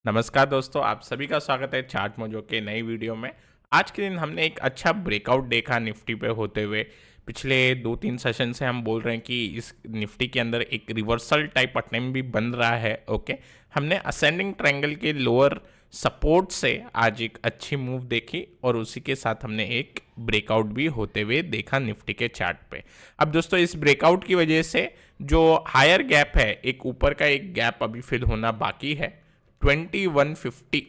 नमस्कार दोस्तों, आप सभी का स्वागत है चार्ट मोजो के नई वीडियो में। आज के दिन हमने एक अच्छा ब्रेकआउट देखा निफ्टी पे होते हुए। पिछले 2-3 सेशन से हम बोल रहे हैं कि इस निफ्टी के अंदर एक रिवर्सल टाइप अटेम्प्ट भी बन रहा है। ओके, हमने असेंडिंग ट्रायंगल के लोअर सपोर्ट से आज एक अच्छी मूव देखी और उसी के साथ हमने एक ब्रेकआउट भी होते हुए देखा निफ्टी के चार्ट पे। अब दोस्तों, इस ब्रेकआउट की वजह से जो हायर गैप है, एक ऊपर का एक गैप अभी फिल होना बाकी है 2150।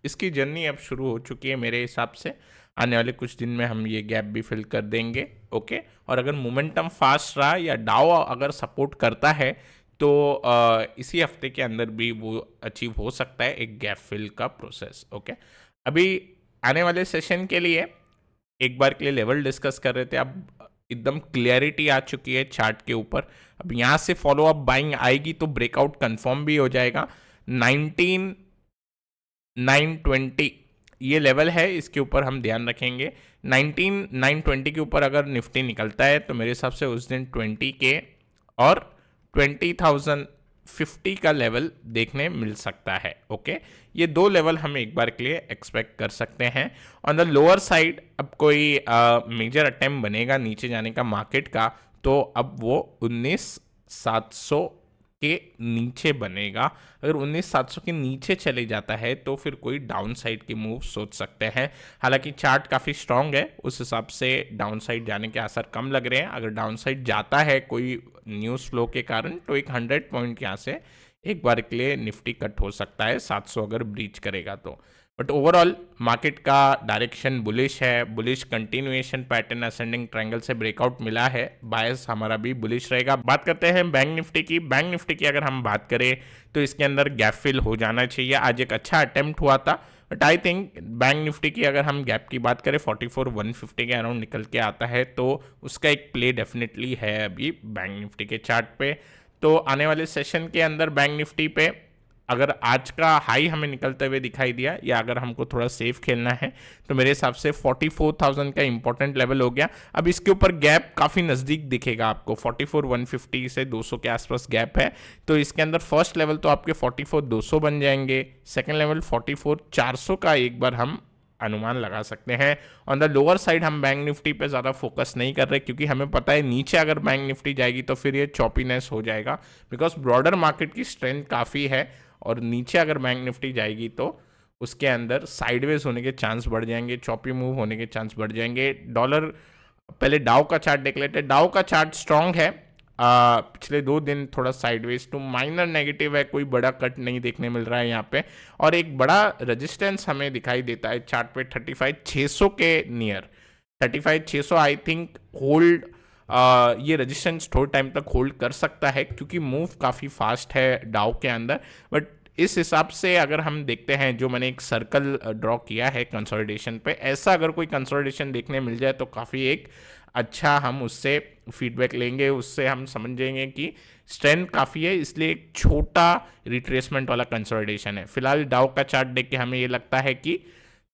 इसकी जर्नी अब शुरू हो चुकी है मेरे हिसाब से। आने वाले कुछ दिन में हम ये गैप भी फिल कर देंगे। ओके, और अगर मोमेंटम फास्ट रहा या डाउ अगर सपोर्ट करता है तो इसी हफ्ते के अंदर भी वो अचीव हो सकता है एक गैप फिल का प्रोसेस। ओके, अभी आने वाले सेशन के लिए एक बार के लिए लेवल डिस्कस कर रहे थे। अब एकदम क्लियरिटी आ चुकी है चार्ट के ऊपर। अब यहाँ से फॉलो अप बाइंग आएगी तो ब्रेकआउट कंफर्म भी हो जाएगा। 19,920 ये लेवल है, इसके ऊपर हम ध्यान रखेंगे। 19,920 के ऊपर अगर निफ्टी निकलता है तो मेरे हिसाब से उस दिन 20 के और 20,050 का लेवल देखने मिल सकता है। ओके, ये दो लेवल हम एक बार के लिए एक्सपेक्ट कर सकते हैं। ऑन द लोअर साइड अब कोई मेजर अटेम्प्ट बनेगा नीचे जाने का मार्केट का तो अब वो 19,700 के नीचे बनेगा। अगर 19,700 के नीचे चले जाता है तो फिर कोई डाउन साइड की मूव सोच सकते हैं। हालांकि चार्ट काफ़ी स्ट्रांग है, उस हिसाब से डाउन साइड जाने के असर कम लग रहे हैं। अगर डाउन साइड जाता है कोई न्यूज़ फ्लो के कारण तो एक 100 पॉइंट यहाँ से एक बार के लिए निफ्टी कट हो सकता है 700 अगर ब्रीच करेगा तो। बट ओवरऑल मार्केट का डायरेक्शन बुलिश है। Bullish continuation pattern ascending triangle से ब्रेकआउट मिला है। बायस हमारा भी बुलिश रहेगा। बात करते हैं बैंक निफ्टी की। बैंक निफ्टी की अगर हम बात करें तो इसके अंदर गैप फिल हो जाना चाहिए। आज एक अच्छा अटेम्प्ट हुआ था but I think bank Nifty की अगर हम गैप की बात करें 44,150 के अराउंड निकल के आता है तो उसका एक प्ले डेफिनेटली है अभी बैंक निफ्टी के चार्ट पे। तो आने वाले सेशन के अंदर बैंक निफ्टी पे अगर आज का हाई हमें निकलते हुए दिखाई दिया या अगर हमको थोड़ा सेफ खेलना है तो मेरे हिसाब से 44,000 का इंपॉर्टेंट लेवल हो गया। अब इसके ऊपर गैप काफ़ी नज़दीक दिखेगा आपको। 44,150 से 200 के आसपास गैप है तो इसके अंदर फर्स्ट लेवल तो आपके 44,200 बन जाएंगे। सेकेंड लेवल 44,400 का एक बार हम अनुमान लगा सकते हैं। ऑन द लोअर साइड हम बैंक निफ्टी पे ज़्यादा फोकस नहीं कर रहे क्योंकि हमें पता है नीचे अगर बैंक निफ्टी जाएगी तो फिर ये चॉपीनेस हो जाएगा बिकॉज ब्रॉडर मार्केट की स्ट्रेंथ काफ़ी है और नीचे अगर बैंक निफ्टी जाएगी तो उसके अंदर साइडवेज होने के चांस बढ़ जाएंगे, चॉपी मूव होने के चांस बढ़ जाएंगे। डॉलर पहले डाउ का चार्ट देख लेते हैं। डाउ का चार्ट स्ट्रांग है। पिछले 2 दिन थोड़ा साइडवेज टू माइनर नेगेटिव है, कोई बड़ा कट नहीं देखने मिल रहा है यहाँ पे। और एक बड़ा रेजिस्टेंस हमें दिखाई देता है चार्ट पे 35,600 के नियर। 35,600 आई थिंक होल्ड, ये रेजिस्टेंस थोड़े टाइम तक होल्ड कर सकता है क्योंकि मूव काफ़ी फास्ट है डाउ के अंदर। बट इस हिसाब से अगर हम देखते हैं जो मैंने एक सर्कल ड्रॉ किया है कंसोलिडेशन पे, ऐसा अगर कोई कंसोलिडेशन देखने मिल जाए तो काफ़ी एक अच्छा हम उससे फीडबैक लेंगे। उससे हम समझेंगे कि स्ट्रेंथ काफ़ी है, इसलिए एक छोटा रिट्रेसमेंट वाला कंसोलिडेशन है। फिलहाल डाउ का चार्ट देख के हमें ये लगता है कि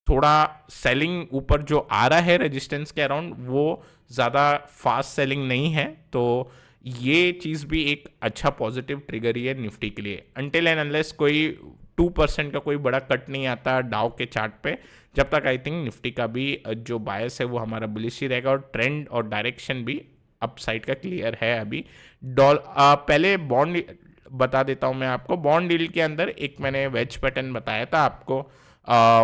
थोड़ा सेलिंग ऊपर जो आ रहा है रेजिस्टेंस के अराउंड वो ज़्यादा फास्ट सेलिंग नहीं है। तो ये चीज़ भी एक अच्छा पॉजिटिव ट्रिगर ही है निफ्टी के लिए। अनटिल एंड अनलेस कोई 2% का कोई बड़ा कट नहीं आता डाउ के चार्ट पे, जब तक आई थिंक निफ्टी का भी जो बायस है वो हमारा बुलिश ही रहेगा और ट्रेंड और डायरेक्शन भी अप साइड का क्लियर है अभी। पहले बॉन्ड बता देता हूँ मैं आपको। बॉन्ड डील के अंदर एक मैंने वेज पैटर्न बताया था आपको।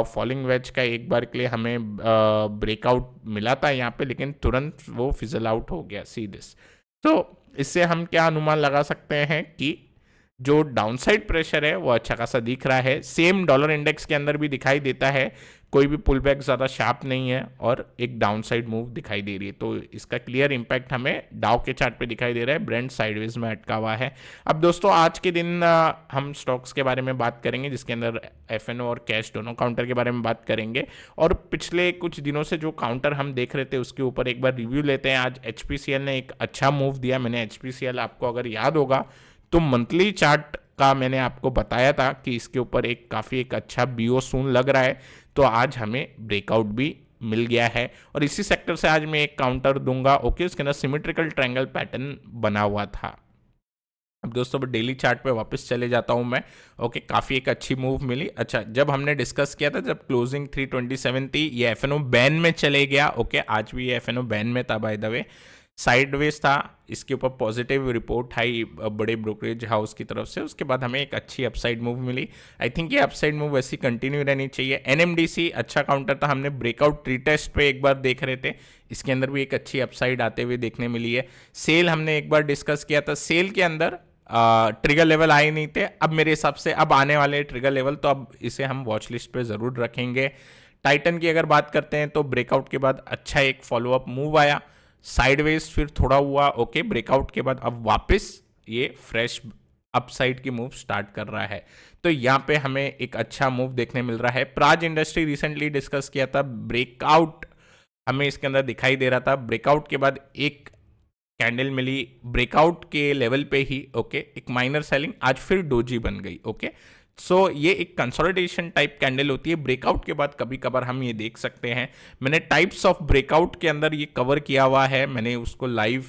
फॉलिंग वेज का एक बार के लिए हमें ब्रेकआउट मिला था यहाँ पे, लेकिन तुरंत वो फिजल आउट हो गया सी दिस। तो इससे हम क्या अनुमान लगा सकते हैं कि जो डाउनसाइड प्रेशर है वो अच्छा खासा दिख रहा है। सेम डॉलर इंडेक्स के अंदर भी दिखाई देता है, कोई भी पुल बैक ज़्यादा शार्प नहीं है और एक डाउनसाइड मूव दिखाई दे रही है। तो इसका क्लियर इंपैक्ट हमें डाउ के चार्ट पे दिखाई दे रहा है। ब्रेंट साइडवेज में अटका हुआ है। अब दोस्तों, आज के दिन हम स्टॉक्स के बारे में बात करेंगे जिसके अंदर एफएनओ और कैश दोनों काउंटर के बारे में बात करेंगे और पिछले कुछ दिनों से जो काउंटर हम देख रहे थे उसके ऊपर एक बार रिव्यू लेते हैं। आज एचपीसीएल ने एक अच्छा मूव दिया। मैंने एचपीसीएल, आपको अगर याद होगा तो मंथली चार्ट का मैंने आपको बताया था कि इसके ऊपर एक काफ़ी एक अच्छा बीओ सून लग रहा है। तो आज हमें ब्रेकआउट भी मिल गया है और इसी सेक्टर से आज मैं एक काउंटर दूंगा। ओके, उसके अंदर सिमेट्रिकल ट्रायंगल पैटर्न बना हुआ था। अब दोस्तों डेली चार्ट पे वापस चले जाता हूँ मैं। ओके, काफ़ी एक अच्छी मूव मिली। अच्छा, जब हमने डिस्कस किया था, जब क्लोजिंग 327 थी, ये एफएनओ बैन में चले गया। ओके, आज भी ये एफएनओ बैन में था बाय द वे, साइडवेज था। इसके ऊपर पॉजिटिव रिपोर्ट आई बड़े ब्रोकरेज हाउस की तरफ से, उसके बाद हमें एक अच्छी अपसाइड मूव मिली। आई थिंक ये अपसाइड मूव वैसी कंटिन्यू रहनी चाहिए। एनएमडीसी अच्छा काउंटर था, हमने ब्रेकआउट रीटेस्ट पे एक बार देख रहे थे, इसके अंदर भी एक अच्छी अपसाइड आते हुए देखने मिली है। सेल हमने एक बार डिस्कस किया था, सेल के अंदर ट्रिगर लेवल आए नहीं थे। अब मेरे हिसाब से अब आने वाले ट्रिगर लेवल, तो अब इसे हम वॉच लिस्ट पे ज़रूर रखेंगे। टाइटन की अगर बात करते हैं तो ब्रेकआउट के बाद अच्छा एक फॉलोअप मूव आया, साइडवेज फिर थोड़ा हुआ। ओके, ब्रेकआउट के बाद अब वापस ये फ्रेश अपसाइड की मूव स्टार्ट कर रहा है, तो यहाँ पे हमें एक अच्छा मूव देखने मिल रहा है। प्राज इंडस्ट्री रिसेंटली डिस्कस किया था, ब्रेकआउट हमें इसके अंदर दिखाई दे रहा था। ब्रेकआउट के बाद एक कैंडल मिली ब्रेकआउट के लेवल पे ही। ओके, एक माइनर सेलिंग, आज फिर डोजी बन गई। ओके, सो ये एक कंसोलिडेशन टाइप कैंडल होती है ब्रेकआउट के बाद, कभी कभार हम ये देख सकते हैं। मैंने टाइप्स ऑफ ब्रेकआउट के अंदर ये कवर किया हुआ है, मैंने उसको लाइव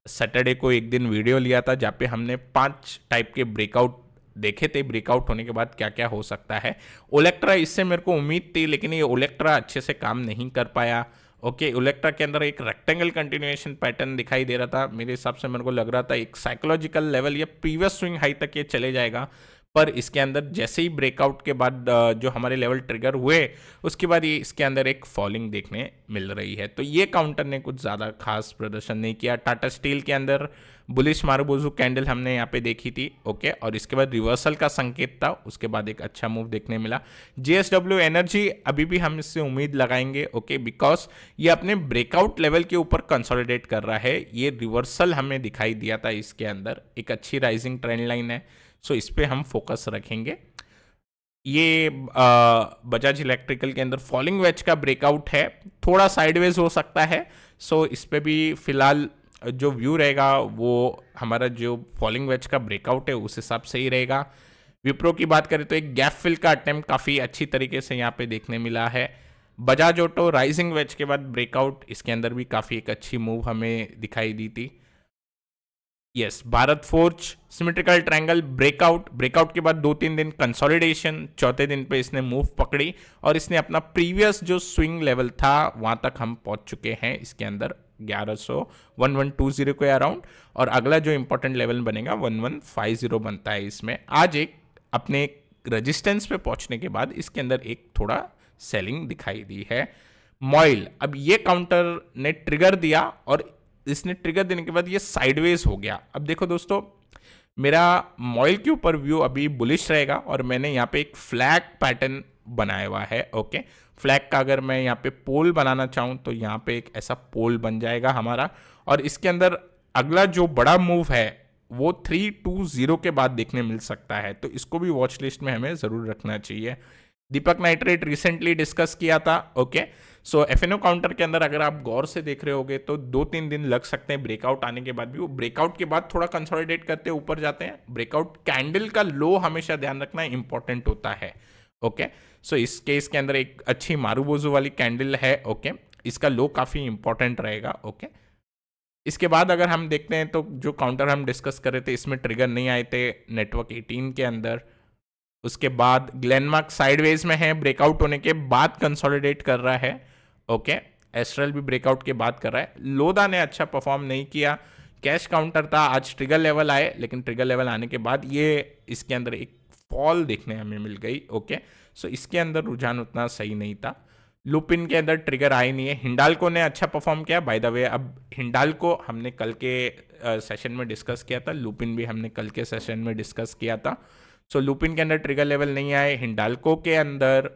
सैटरडे को एक दिन वीडियो लिया था, जहाँ पे हमने 5 टाइप के ब्रेकआउट देखे थे, ब्रेकआउट होने के बाद क्या क्या हो सकता है। ओलेक्ट्रा, इससे मेरे को उम्मीद थी, लेकिन ये ओलेक्ट्रा अच्छे से काम नहीं कर पाया। ओके, ओलेक्ट्रा के अंदर एक रेक्टेंगल कंटिन्यूएशन पैटर्न दिखाई दे रहा था, मेरे हिसाब से मेरे को लग रहा था एक साइकोलॉजिकल लेवल या प्रीवियस स्विंग हाई तक ये चले जाएगा, पर इसके अंदर जैसे ही ब्रेकआउट के बाद जो हमारे लेवल ट्रिगर हुए, उसके बाद ये इसके अंदर एक फॉलिंग देखने मिल रही है। तो ये काउंटर ने कुछ ज़्यादा खास प्रदर्शन नहीं किया। टाटा स्टील के अंदर बुलिश मारुबोजू कैंडल हमने यहाँ पे देखी थी। ओके, और इसके बाद रिवर्सल का संकेत था, उसके बाद एक अच्छा मूव देखने मिला। जेएसडब्ल्यू एनर्जी अभी भी हम इससे उम्मीद लगाएंगे। ओके, बिकॉज ये अपने ब्रेकआउट लेवल के ऊपर कंसोलिडेट कर रहा है, ये रिवर्सल हमें दिखाई दिया था, इसके अंदर एक अच्छी राइजिंग ट्रेंड लाइन है, सो इस पे हम फोकस रखेंगे। ये बजाज इलेक्ट्रिकल के अंदर फॉलिंग वेज का ब्रेकआउट है, थोड़ा साइडवेज हो सकता है, सो इस पे भी फिलहाल जो व्यू रहेगा वो हमारा जो फॉलिंग वेज का ब्रेकआउट है उस हिसाब से ही रहेगा। विप्रो की बात करें तो एक गैप फिल का अटेम्प्ट काफ़ी अच्छी तरीके से यहाँ पे देखने मिला है। बजाज ऑटो राइजिंग वेज के बाद ब्रेकआउट, इसके अंदर भी काफ़ी एक अच्छी मूव हमें दिखाई दी थी। Yes, Bharat forge symmetrical triangle breakout के बाद 2-3 दिन कंसोलिडेशन, चौथे दिन पे इसने मूव पकड़ी और इसने अपना प्रीवियस जो स्विंग लेवल था वहां तक हम पहुंच चुके हैं, इसके अंदर 1120 के अराउंड, और अगला जो इंपॉर्टेंट लेवल बनेगा 1150 बनता है। इसमें आज एक अपने रेजिस्टेंस पे पहुंचने के बाद इसके अंदर एक थोड़ा सेलिंग दिखाई दी है। मॉइल, अब ये काउंटर ने ट्रिगर दिया और इसने ट्रिगर देने के बाद ये साइडवेज हो गया। अब देखो दोस्तों, मेरा मॉइल के ऊपर व्यू अभी बुलिश रहेगा और मैंने यहाँ पे एक फ्लैग पैटर्न बनाया हुआ है। ओके, फ्लैग का अगर मैं यहाँ पे पोल बनाना चाहूँ तो यहाँ पे एक ऐसा पोल बन जाएगा हमारा, और इसके अंदर अगला जो बड़ा मूव है वो 320 के बाद देखने मिल सकता है, तो इसको भी वॉच लिस्ट में हमें ज़रूर रखना चाहिए। दीपक नाइट्रेट रिसेंटली डिस्कस किया था। ओके, सो एफएनओ काउंटर के अंदर अगर आप गौर से देख रहे होगे तो 2-3 दिन लग सकते हैं ब्रेकआउट आने के बाद भी, वो ब्रेकआउट के बाद थोड़ा कंसोलिडेट करते ऊपर जाते हैं। ब्रेकआउट कैंडल का लो हमेशा ध्यान रखना इंपॉर्टेंट होता है। ओके, सो इस केस के अंदर एक अच्छी मारुबोजू वाली कैंडल है। ओके, इसका लो काफ़ी इंपॉर्टेंट रहेगा। ओके, इसके बाद अगर हम देखते हैं तो जो काउंटर हम डिस्कस कर रहे थे इसमें ट्रिगर नहीं आए थे नेटवर्क 18 के अंदर। उसके बाद ग्लेनमार्क साइडवेज में है, ब्रेकआउट होने के बाद कंसोलिडेट कर रहा है। ओके, एस्ट्रल भी ब्रेकआउट के बाद कर रहा है। लोदा ने अच्छा परफॉर्म नहीं किया, कैश काउंटर था, आज ट्रिगर लेवल आए, लेकिन ट्रिगर लेवल आने के बाद ये इसके अंदर एक फॉल देखने हमें मिल गई। ओके, सो इसके अंदर रुझान उतना सही नहीं था। लुपिन के अंदर ट्रिगर आए नहीं है। हिंडाल्को ने अच्छा परफॉर्म किया बाय द वे। अब हिंडाल्को हमने कल के सेशन में डिस्कस किया था, लुपिन भी हमने कल के सेशन में डिस्कस किया था। सो लुपिन के अंदर ट्रिगर लेवल नहीं आए, हिंडाल्को के अंदर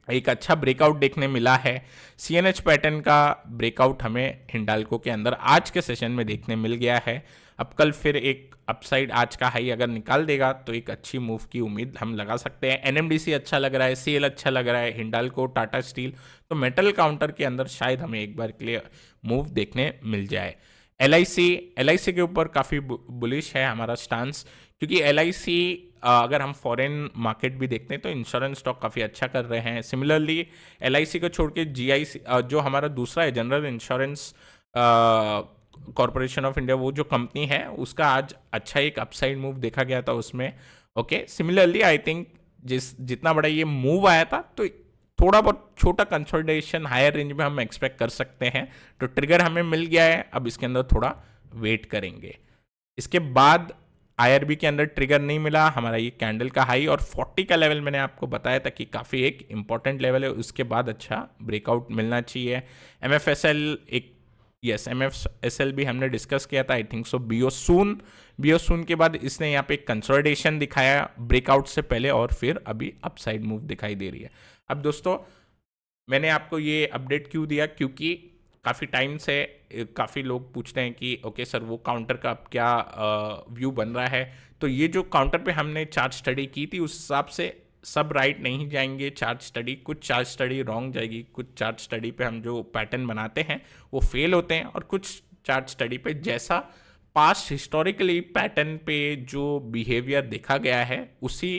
एक अच्छा ब्रेकआउट देखने मिला है। सीएनएच पैटर्न का ब्रेकआउट हमें हिंडाल्को के अंदर आज के सेशन में देखने मिल गया है। अब कल फिर एक अपसाइड आज का हाई अगर निकाल देगा तो एक अच्छी मूव की उम्मीद हम लगा सकते हैं। एनएमडीसी अच्छा लग रहा है, सेल अच्छा लग रहा है, हिंडाल्को, टाटा स्टील, तो मेटल काउंटर के अंदर शायद हमें एक बार के लिए मूव देखने मिल जाए। एलआईसी के ऊपर काफ़ी बुलिश है हमारा स्टांस, क्योंकि एलआईसी अगर हम फॉरेन मार्केट भी देखते हैं तो इंश्योरेंस स्टॉक काफ़ी अच्छा कर रहे हैं। सिमिलरली एलआईसी को छोड़ के जीआईसी जो हमारा दूसरा है general insurance corporation of India, वो जो कंपनी है, उसका आज अच्छा एक अपसाइड मूव देखा गया था उसमें। ओके, सिमिलरली आई थिंक जितना बड़ा ये मूव आया था, तो थोड़ा बहुत छोटा कंसोलिडेशन हायर रेंज में हम एक्सपेक्ट कर सकते हैं। तो ट्रिगर हमें मिल गया है, अब इसके अंदर थोड़ा वेट करेंगे। इसके बाद आईआरबी के अंदर ट्रिगर नहीं मिला, हमारा ये कैंडल का हाई और 40 का लेवल मैंने आपको बताया था कि काफ़ी एक इंपॉर्टेंट लेवल है, उसके बाद अच्छा ब्रेकआउट मिलना चाहिए। एमएफएसएल एक, यस एमएफएसएल भी हमने डिस्कस किया था, आई थिंक सो। बीओसून के बाद इसने यहाँ पे एक कंसोलिडेशन दिखाया ब्रेकआउट से पहले, और फिर अभी अपसाइड मूव दिखाई दे रही है। अब दोस्तों, मैंने आपको ये अपडेट क्यों दिया, क्योंकि काफ़ी टाइम से काफ़ी लोग पूछते हैं कि ओके सर, वो काउंटर का अब क्या व्यू बन रहा है। तो ये जो काउंटर पे हमने चार्ट स्टडी की थी, उस हिसाब से सब राइट नहीं जाएंगे चार्ट स्टडी, कुछ चार्ट स्टडी रॉन्ग जाएगी, कुछ चार्ट स्टडी पे हम जो पैटर्न बनाते हैं वो फेल होते हैं, और कुछ चार्ट स्टडी पे जैसा पास्ट हिस्टोरिकली पैटर्न पे जो बिहेवियर देखा गया है, उसी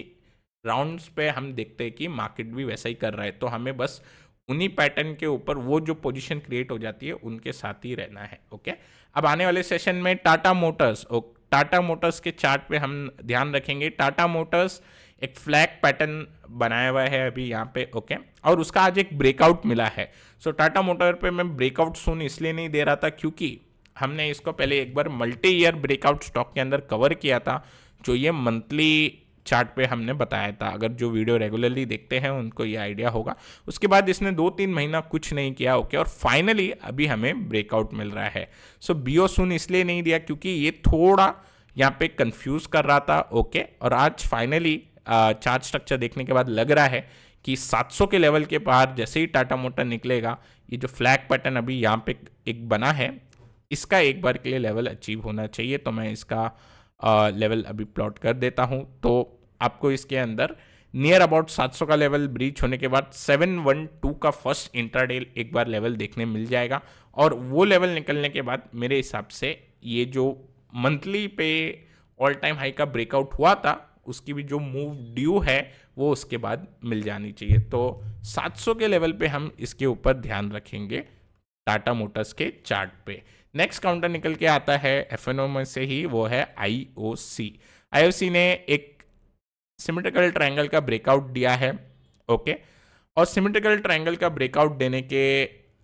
राउंड्स पे हम देखते हैं कि मार्केट भी वैसा ही कर रहा है। तो हमें बस उन्हीं पैटर्न के ऊपर वो जो पोजीशन क्रिएट हो जाती है उनके साथ ही रहना है। ओके, अब आने वाले सेशन में टाटा मोटर्स के चार्ट पे हम ध्यान रखेंगे। टाटा मोटर्स एक फ्लैग पैटर्न बनाया हुआ है अभी यहाँ पे। ओके, और उसका आज एक ब्रेकआउट मिला है। सो टाटा मोटर पे मैं ब्रेकआउट सुन इसलिए नहीं दे रहा था क्योंकि हमने इसको पहले एक बार मल्टी ईयर ब्रेकआउट स्टॉक के अंदर कवर किया था, जो ये मंथली चार्ट पे हमने बताया था। अगर जो वीडियो रेगुलरली देखते हैं उनको ये आइडिया होगा। उसके बाद इसने 2-3 महीना कुछ नहीं किया। ओके, और फाइनली अभी हमें ब्रेकआउट मिल रहा है। सो बीओसून इसलिए नहीं दिया क्योंकि ये थोड़ा यहाँ पे कंफ्यूज कर रहा था। ओके, और आज फाइनली चार्ट स्ट्रक्चर देखने के बाद लग रहा है कि 700 के लेवल के पार जैसे ही टाटा मोटर निकलेगा, ये जो फ्लैग पैटर्न अभी यहाँ पे एक बना है, इसका एक बार के लिए लेवल अचीव होना चाहिए। तो मैं इसका लेवल अभी प्लॉट कर देता हूँ। तो आपको इसके अंदर नियर अबाउट 700 का लेवल ब्रीच होने के बाद 712 का फर्स्ट इंट्राडे एक बार लेवल देखने मिल जाएगा, और वो लेवल निकलने के बाद मेरे हिसाब से ये जो मंथली पे ऑल टाइम हाई का ब्रेकआउट हुआ था, उसकी भी जो मूव ड्यू है वो उसके बाद मिल जानी चाहिए। तो 700 के लेवल पे हम इसके ऊपर ध्यान रखेंगे टाटा मोटर्स के चार्ट पे। नेक्स्ट काउंटर निकल के आता है एफएनओ में से ही, वो है आईओसी ने एक सिमेट्रिकल ट्रायंगल का ब्रेकआउट दिया है। ओके, और सिमेट्रिकल ट्रायंगल का ब्रेकआउट देने के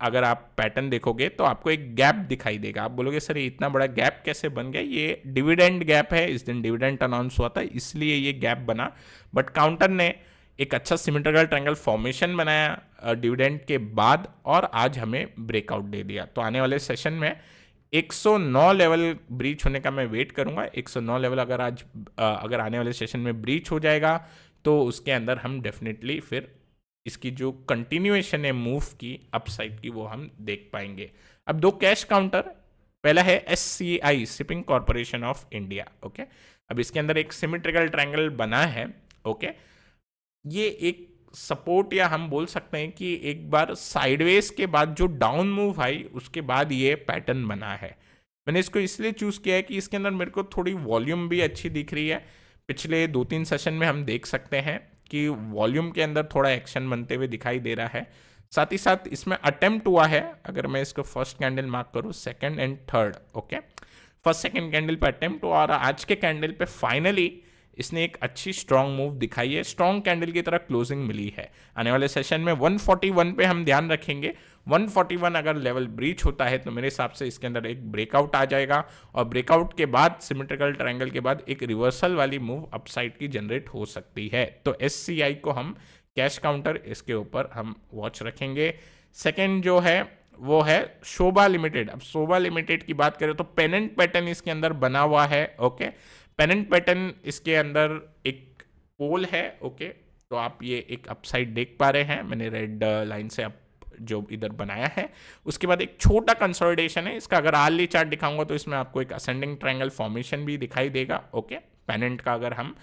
अगर आप पैटर्न देखोगे तो आपको एक गैप दिखाई देगा। आप बोलोगे सर ये इतना बड़ा गैप कैसे बन गया? ये डिविडेंड गैप है, इस दिन डिविडेंड अनाउंस हुआ था इसलिए ये गैप बना। बट काउंटर ने एक अच्छा सिमेट्रिकल ट्रायंगल फॉर्मेशन बनाया डिविडेंड के बाद, और आज हमें ब्रेकआउट दे दिया। तो आने वाले सेशन में 109 लेवल ब्रीच होने का मैं वेट करूंगा। 109 लेवल अगर आने वाले सेशन में ब्रीच हो जाएगा तो उसके अंदर हम डेफिनेटली फिर इसकी जो कंटिन्यूएशन है मूव की अपसाइड की, वो हम देख पाएंगे। अब दो कैश काउंटर, पहला है SCI shipping corporation of India. Okay, अब इसके अंदर एक सिमेट्रिकल ट्रायंगल बना है। ओके, ये एक सपोर्ट या हम बोल सकते हैं कि एक बार साइडवेज के बाद जो डाउन मूव आई उसके बाद ये पैटर्न बना है। मैंने इसको इसलिए चूज किया है कि इसके अंदर मेरे को थोड़ी वॉल्यूम भी अच्छी दिख रही है। पिछले 2-3 सेशन में हम देख सकते हैं कि वॉल्यूम के अंदर थोड़ा एक्शन बनते हुए दिखाई दे रहा है। साथ ही साथ इसमें अटेम्प्ट हुआ है, अगर मैं इसको फर्स्ट कैंडल मार्क करूँ, second and third. Okay, first second candle पे अटेम्प्ट हुआ और आज के कैंडल पे फाइनली इसने एक अच्छी स्ट्रॉन्ग मूव दिखाई है, स्ट्रॉन्ग कैंडल की तरह क्लोजिंग मिली है। आने वाले सेशन में 141 पे हम ध्यान रखेंगे। 141 अगर लेवल ब्रीच होता है तो मेरे हिसाब से इसके अंदर एक ब्रेकआउट आ जाएगा, और ब्रेकआउट के बाद सिमेट्रिकल ट्रायंगल के बाद एक रिवर्सल वाली मूव अपसाइड की जनरेट हो सकती है। तो SCI को हम कैश काउंटर, इसके ऊपर हम वॉच रखेंगे। सेकेंड जो है वो है शोभा लिमिटेड। अब शोभा लिमिटेड की बात करें तो पेनेंट पैटर्न इसके अंदर बना हुआ है। ओके, पेनेंट पैटर्न इसके अंदर एक पोल है। ओके, तो आप ये एक अपसाइड देख पा रहे हैं, मैंने रेड लाइन से अप जो इधर बनाया है। उसके बाद एक छोटा कंसोलिडेशन है इसका। अगर आर्ली चार्ट दिखाऊंगा तो इसमें आपको एक असेंडिंग ट्रायंगल फॉर्मेशन भी दिखाई देगा। ओके, पेनेंट का अगर हम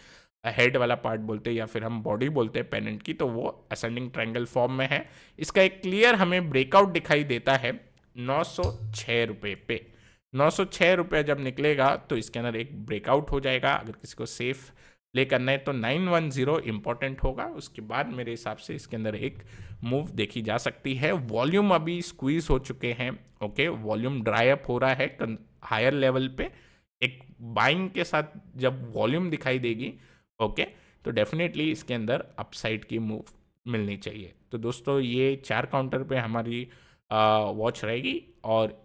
हेड वाला पार्ट बोलते हैं या फिर हम बॉडी बोलते हैं पेनेंट की, तो वो असेंडिंग ट्रायंगल फॉर्म में है। इसका एक क्लियर हमें ब्रेकआउट दिखाई देता है 906 रुपये पे। 906 रुपये जब निकलेगा तो इसके अंदर एक ब्रेकआउट हो जाएगा। अगर किसी को सेफ प्ले करना है तो 910 इंपॉर्टेंट होगा। उसके बाद मेरे हिसाब से इसके अंदर एक मूव देखी जा सकती है। वॉल्यूम अभी स्क्वीज हो चुके हैं, ओके, वॉल्यूम ड्राई अप हो रहा है हायर लेवल पे। एक बाइंग के साथ जब वॉल्यूम दिखाई देगी, ओके, तो डेफिनेटली इसके अंदर अपसाइड की मूव मिलनी चाहिए। तो दोस्तों ये 4 काउंटर पे हमारी वॉच रहेगी, और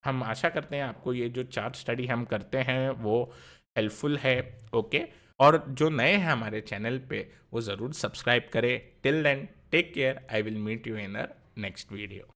हम आशा करते हैं आपको ये जो चार्ट स्टडी हम करते हैं वो हेल्पफुल है, ओके। और जो नए हैं हमारे चैनल पे वो ज़रूर सब्सक्राइब करें। Till then take care, I will meet you in a next video.